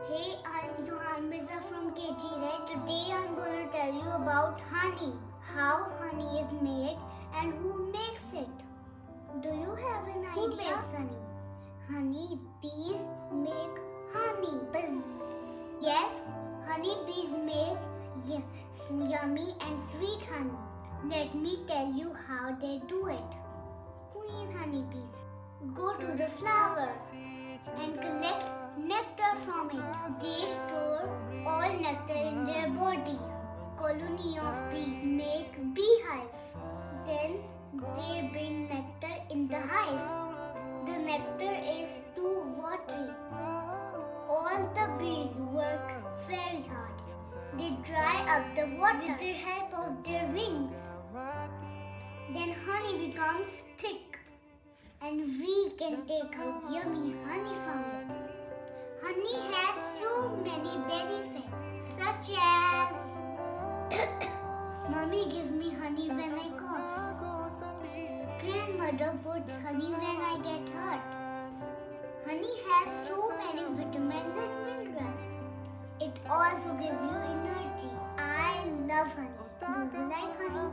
Hey, I'm Zohan Mirza from KG Red. Today I'm going to tell you about honey, how honey is made and who makes it. Do you have an idea? Who makes honey? Honey bees make honey. Buzz. Yes, honey bees make yummy and sweet honey. Let me tell you how they do it. Queen honeybees go to the flowers and collect nectar from it. They store all nectar in their body. Colony of bees make beehives. Then they bring nectar in the hive. The nectar is too watery. All the bees work very hard. They dry up the water with the help of their wings. Then honey becomes thick and we can take out yummy honey from it. Honey has so many benefits such as Mommy gives me honey when I cough. Grandmother puts honey when I get hurt. Honey has so many vitamins and minerals. It also gives you energy. I love honey. Do you like honey?